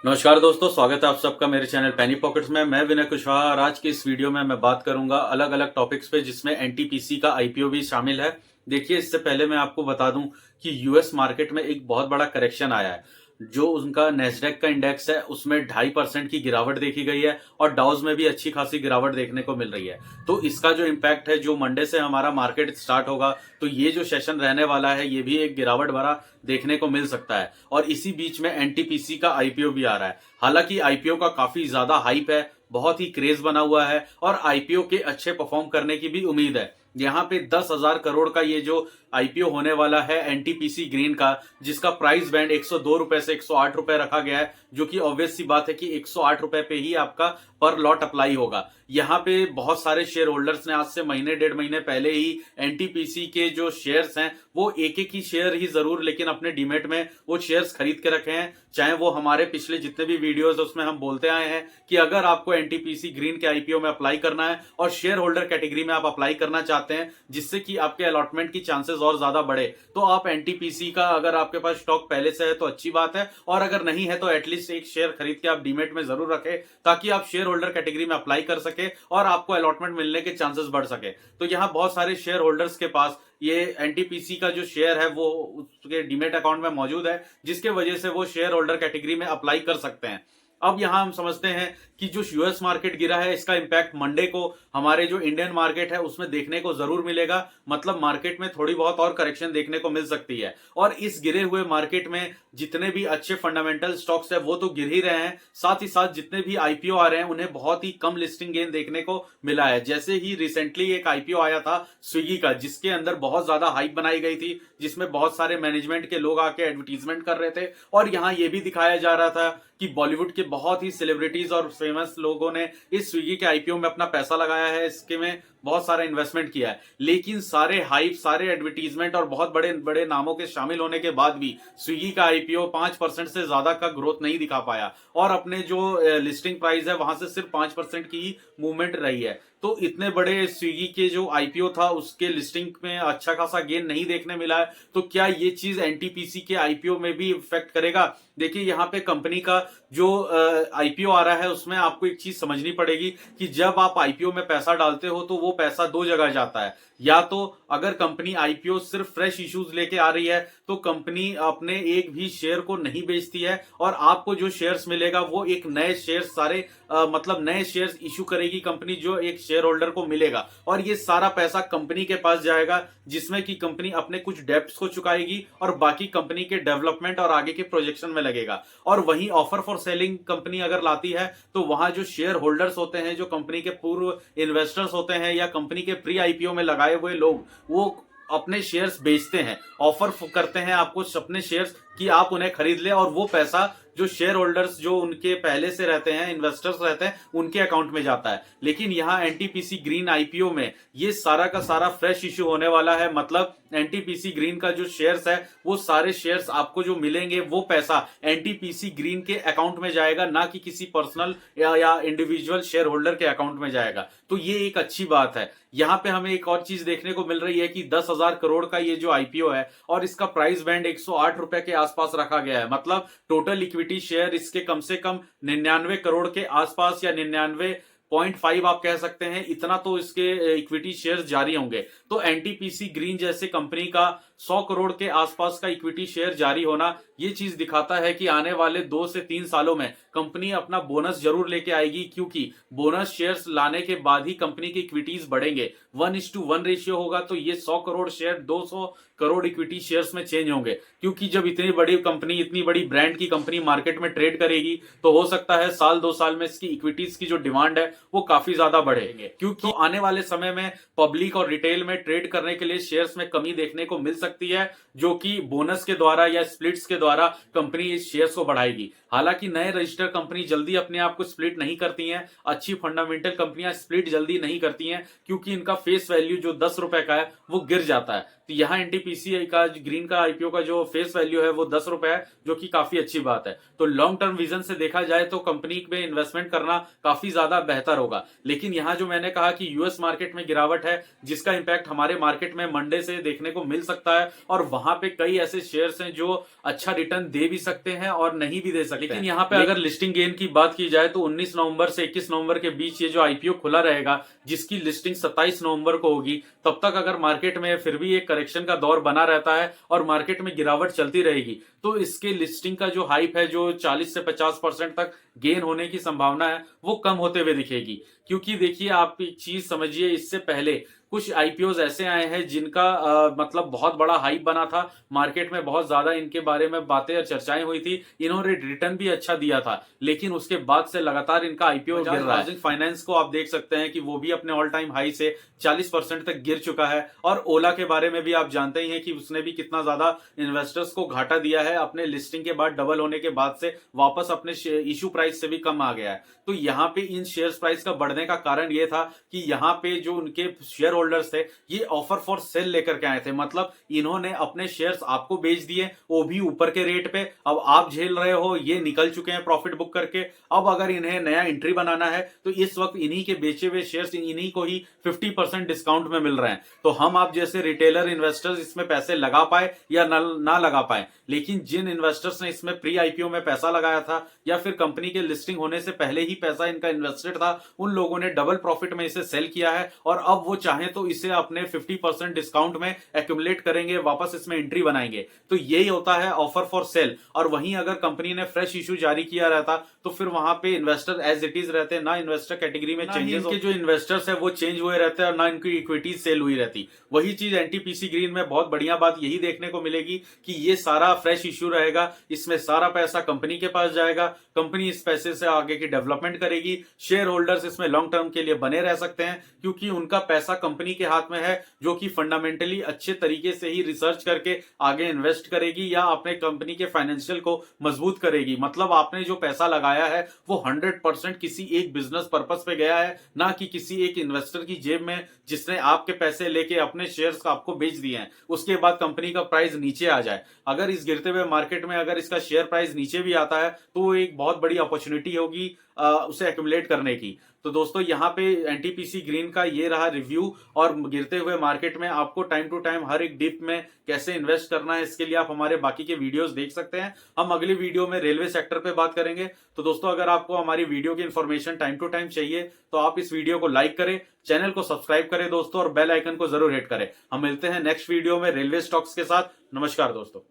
नमस्कार दोस्तों, स्वागत है आप सबका मेरे चैनल पेनी पॉकेट्स में। मैं विनय कुशवाहा और आज की इस वीडियो में मैं बात करूंगा अलग अलग टॉपिक्स पे, जिसमें एनटीपीसी का आईपीओ भी शामिल है। देखिए, इससे पहले मैं आपको बता दूं कि यूएस मार्केट में एक बहुत बड़ा करेक्शन आया है। जो उनका नेस्डेक का इंडेक्स है उसमें 2.5% की गिरावट देखी गई है और डाउज में भी अच्छी खासी गिरावट देखने को मिल रही है। तो इसका जो इम्पैक्ट है, जो मंडे से हमारा मार्केट स्टार्ट होगा, तो ये जो सेशन रहने वाला है ये भी एक गिरावट भरा देखने को मिल सकता है। और इसी बीच में एनटीपीसी का आईपीओ भी आ रहा है। हालांकि आईपीओ का काफी ज्यादा हाइप है, बहुत ही क्रेज बना हुआ है और आईपीओ के अच्छे परफॉर्म करने की भी उम्मीद है। यहाँ पे 10,000 करोड़ का ये जो आईपीओ होने वाला है एनटीपीसी ग्रीन का, जिसका प्राइस बैंड 102 रुपए से 108 रुपए रखा गया है, जो कि ऑब्वियस सी बात है कि 108 रुपए पे ही आपका पर लॉट अप्लाई होगा। यहाँ पे बहुत सारे शेयर होल्डर्स ने आज से महीने डेढ़ महीने पहले ही एनटीपीसी के जो शेयर्स हैं वो एक एक ही शेयर ही जरूर, लेकिन अपने डीमेट में वो शेयर्स खरीद के रखे हैं। चाहे वो हमारे पिछले जितने भी वीडियोस उसमें हम बोलते आए हैं कि अगर आपको एनटीपीसी ग्रीन के आईपीओ में अप्लाई करना है और शेयर होल्डर कैटेगरी में आप अप्लाई करना चाहते हैं, जिससे कि आपके अलॉटमेंट की चांसेस और ज्यादा बढ़े, तो आप एनटीपीसी का, अगर आपके पास स्टॉक पहले से है तो अच्छी बात है, और अगर नहीं है तो एटलीस्ट एक शेयर खरीद के आप डीमेट में जरूर रखें, ताकि आप शेयर होल्डर कैटेगरी में अप्लाई कर सके और आपको अलॉटमेंट मिलने के चांसेस बढ़ सके। तो यहाँ बहुत सारे शेयर होल्डर्स के पास ये एनटीपीसी का जो शेयर है वो उसके डीमेट अकाउंट में मौजूद है, जिसके वजह से वो शेयर होल्डर कैटेगरी में अप्लाई कर सकते हैं। अब यहां हम समझते हैं कि जो यूएस मार्केट गिरा है, इसका इंपैक्ट मंडे को हमारे जो इंडियन मार्केट है उसमें देखने को जरूर मिलेगा। मतलब मार्केट में थोड़ी बहुत और करेक्शन देखने को मिल सकती है। और इस गिरे हुए मार्केट में जितने भी अच्छे फंडामेंटल स्टॉक्स है वो तो गिर ही रहे हैं, साथ ही साथ जितने भी आईपीओ आ रहे हैं उन्हें बहुत ही कम लिस्टिंग गेन देखने को मिला है। जैसे ही रिसेंटली एक आईपीओ आया था स्विगी का, जिसके अंदर बहुत ज्यादा हाइप बनाई गई थी, जिसमें बहुत सारे मैनेजमेंट के लोग आके एडवर्टीजमेंट कर रहे थे, और यहां यह भी दिखाया जा रहा था कि बॉलीवुड के बहुत ही सेलिब्रिटीज और फेमस लोगों ने इस स्विगी के आईपीओ में अपना पैसा लगाया है, इसके में बहुत सारा इन्वेस्टमेंट किया है। लेकिन सारे हाइप, सारे एडवर्टीजमेंट और बहुत बड़े बड़े नामों के शामिल होने के बाद भी स्विगी का आईपीओ 5% से ज्यादा का ग्रोथ नहीं दिखा पाया, और अपने जो लिस्टिंग प्राइस है वहां से सिर्फ 5% की ही मूवमेंट रही है। तो इतने बड़े स्विगी के जो आईपीओ था उसके लिस्टिंग में अच्छा खासा गेन नहीं देखने मिला है। तो क्या ये चीज एनटीपीसी के आईपीओ में भी इफेक्ट करेगा? देखिए, यहाँ पे कंपनी का जो आईपीओ आ रहा है उसमें आपको एक चीज समझनी पड़ेगी कि जब आप आईपीओ में पैसा डालते हो तो वो पैसा दो जगह जाता है। या तो अगर कंपनी आईपीओ सिर्फ फ्रेश इश्यूज लेके आ रही है तो कंपनी अपने एक भी शेयर को नहीं बेचती है, और आपको जो शेयर्स मिलेगा वो एक नए शेयर्स सारे मतलब नए शेयर्स इशू करेगी कंपनी, जो एक शेयर होल्डर को मिलेगा, और ये सारा पैसा कंपनी के पास जाएगा, जिसमें कि कंपनी अपने कुछ डेब्ट्स को चुकाएगी और बाकी कंपनी के डेवलपमेंट और आगे के प्रोजेक्शन में लगेगा। और वहीं ऑफर फॉर सेलिंग कंपनी अगर लाती है तो वहां जो शेयर होल्डर्स होते हैं, जो कंपनी के पूर्व इन्वेस्टर्स होते हैं या कंपनी के प्री आईपीओ में लगाए हुए लोग, वो अपने शेयर्स बेचते हैं, ऑफर करते हैं आपको अपने शेयर्स कि आप उन्हें खरीद ले, और वो पैसा जो शेयर होल्डर्स, जो उनके पहले से रहते हैं, इन्वेस्टर्स रहते हैं, उनके अकाउंट में जाता है। लेकिन यहाँ एनटीपीसी ग्रीन आईपीओ में ये सारा का सारा फ्रेश इश्यू होने वाला है। मतलब एनटीपीसी ग्रीन का जो शेयर्स है वो सारे शेयर्स आपको जो मिलेंगे वो पैसा एनटीपीसी ग्रीन के अकाउंट में जाएगा, ना कि किसी पर्सनल या इंडिविजुअल शेयर होल्डर के अकाउंट में जाएगा। तो ये एक अच्छी बात है। यहाँ पे हमें एक और चीज देखने को मिल रही है कि 10,000 करोड़ का ये जो आईपीओ है और इसका प्राइस बैंड 108 रुपए के आसपास रखा गया है। मतलब टोटल इक्विटी शेयर इसके कम से कम 99 करोड़ के आसपास, या 99.5 आप कह सकते हैं, इतना तो इसके इक्विटी शेयर जारी होंगे। तो एनटीपीसी ग्रीन जैसे कंपनी का 100 करोड़ के आसपास का इक्विटी शेयर जारी होना ये चीज दिखाता है कि आने वाले 2 से 3 सालों में कंपनी अपना बोनस जरूर लेके आएगी, क्योंकि बोनस शेयर्स लाने के बाद ही कंपनी की इक्विटीज बढ़ेंगे। 1:1 रेशियो होगा, तो ये 100 crore share 200 crore equity shares में चेंज होंगे। क्योंकि जब इतनी बड़ी कंपनी, इतनी बड़ी ब्रांड की कंपनी मार्केट में ट्रेड करेगी, तो हो सकता है साल 2 साल में इसकी इक्विटीज की जो डिमांड है वो काफी ज्यादा बढ़ेंगे। क्योंकि आने वाले समय में पब्लिक और रिटेल में ट्रेड करने के लिए शेयर्स में कमी देखने को मिल सकती है, जो कि बोनस के द्वारा या स्प्लिट्स के द्वारा कंपनी इस शेयर्स को बढ़ाएगी। हालांकि नए रजिस्टर कंपनी जल्दी अपने आप को स्प्लिट नहीं करती हैं, अच्छी फंडामेंटल कंपनियां स्प्लिट जल्दी नहीं करती हैं, क्योंकि इनका फेस वैल्यू जो 10 रुपए का है वो गिर जाता है। तो यहाँ एनटीपीसी का ग्रीन का आईपीओ का जो फेस वैल्यू है वो 10 रुपए है, जो कि काफी अच्छी बात है। तो लॉन्ग टर्म विजन से देखा जाए तो कंपनी में इन्वेस्टमेंट करना काफी ज्यादा बेहतर होगा। लेकिन यहाँ जो मैंने कहा कि यूएस मार्केट में गिरावट है, जिसका इंपैक्ट हमारे मार्केट में मंडे से देखने को मिल सकता है, और वहां पे कई ऐसे शेयर्स हैं जो अच्छा रिटर्न दे भी सकते हैं और नहीं भी दे सकते। लेकिन यहाँ पे अगर लिस्टिंग गेन की बात की जाए तो 19 नवंबर से 21 नवंबर के बीच ये जो आईपीओ खुला रहेगा, जिसकी लिस्टिंग 27 नवंबर को होगी, तब तक अगर मार्केट में फिर भी एक करेक्शन का दौर बना रहता है और मार्केट में गिरावट चलती रहेगी, तो इसके लिस्टिंग का जो हाइप है, जो 40 से 50% तक गेन होने की संभावना है, वो कम होते हुए दिखेगी। क्योंकि देखिए, आप एक चीज समझिए, इससे पहले कुछ आईपीओज ऐसे आए हैं जिनका मतलब बहुत बड़ा हाइप बना था, मार्केट में बहुत ज्यादा इनके बारे में बातें और चर्चाएं हुई थी, इन्होंने रिटर्न भी अच्छा दिया था, लेकिन उसके बाद से लगातार इनका आईपीओ गिर रहा है। फाइनेंस को आप देख सकते हैं कि वो भी अपने ऑल टाइम हाई से 40% तक गिर चुका है, और ओला के बारे में भी आप जानते ही हैं कि उसने भी कितना ज्यादा इन्वेस्टर्स को घाटा दिया है, अपने लिस्टिंग के बाद डबल होने के बाद से वापस अपने इशू प्राइस से भी कम आ गया है। तो यहाँ पे इन शेयर प्राइस का बढ़ने का कारण ये था कि यहाँ पे जो उनके शेयर होल्डर्स थे, ये ऑफर फॉर सेल लेकर के आए थे, मतलब इन्होंने अपने शेयर्स आपको बेच दिए, वो भी ऊपर के रेट पे। अब आप झेल रहे हो, ये निकल चुके हैं प्रॉफिट बुक करके, अब अगर इन्हें नया एंट्री बनाना है तो इस वक्त इन्हीं के बेचे हुए शेयर्स इन्हीं को ही 50% डिस्काउंट में मिल रहे हैं। तो हम आप जैसे रिटेलर इन्वेस्टर्स इसमें पैसे लगा पाए या ना लगा पाए, लेकिन जिन इन्वेस्टर्स ने इसमें प्री आईपीओ में पैसा लगाया था या फिर कंपनी के लिस्टिंग होने से पहले ही पैसा इनका इन्वेस्टेड था, उन लोगों ने डबल प्रॉफिट में इसे सेल किया है, और अब वो चाहे तो इसे अपने 50% डिस्काउंट में एक्यूमुलेट करेंगे, वापस इसमें एंट्री बनाएंगे। तो यही होता है ऑफर फॉर सेल। और वहीं अगर कंपनी ने फ्रेश इशू जारी किया रहता तो फिर वहां पे इन्वेस्टर एज इट इज रहते, ना इन्वेस्टर कैटेगरी में चेंजेस, इनके जो इन्वेस्टर्स है वो चेंज हुए रहते हैं, और ना इनकी इक्विटीज सेल हुई रहती। वही चीज एनटीपीसी ग्रीन में बहुत बढ़िया बात यही देखने को मिलेगी कि ये सारा फ्रेश इशू रहेगा, इसमें सारा पैसा कंपनी के पास जाएगा, कंपनी इस पैसे से आगे की डेवलपमेंट करेगी, शेयर होल्डर्स इसमें लॉन्ग टर्म के लिए बने रह सकते हैं, क्योंकि उनका पैसा कंपनी के हाथ में है, जो कि फंडामेंटली अच्छे तरीके से ही रिसर्च करके आगे इन्वेस्ट करेगी या अपने कंपनी के फाइनेंशियल को मजबूत करेगी। मतलब आपने जो पैसा लगाया है वो 100% किसी एक बिजनेस पर्पस पे गया है, ना कि किसी एक इन्वेस्टर की जेब में, जिसने आपके पैसे लेके अपने शेयर्स को आपको बेच दिए हैं, उसके बाद कंपनी का प्राइस नीचे आ जाए। अगर इस गिरते हुए मार्केट में अगर इसका शेयर प्राइस नीचे भी आता है तो वो एक बहुत बड़ी अपॉर्चुनिटी होगी उसे एक्यूमुलेट करने की। तो दोस्तों, यहाँ पे एनटीपीसी ग्रीन का ये रहा रिव्यू, और गिरते हुए मार्केट में आपको टाइम टू टाइम हर एक डिप में कैसे इन्वेस्ट करना है, इसके लिए आप हमारे बाकी के वीडियोस देख सकते हैं। हम अगली वीडियो में रेलवे सेक्टर पे बात करेंगे। तो दोस्तों, अगर आपको हमारी वीडियो की इंफॉर्मेशन टाइम टू टाइम चाहिए तो आप इस वीडियो को लाइक करें, चैनल को सब्सक्राइब करें दोस्तों, और बेल आइकन को जरूर हिट करें। हम मिलते हैं नेक्स्ट वीडियो में रेलवे स्टॉक्स के साथ। नमस्कार दोस्तों।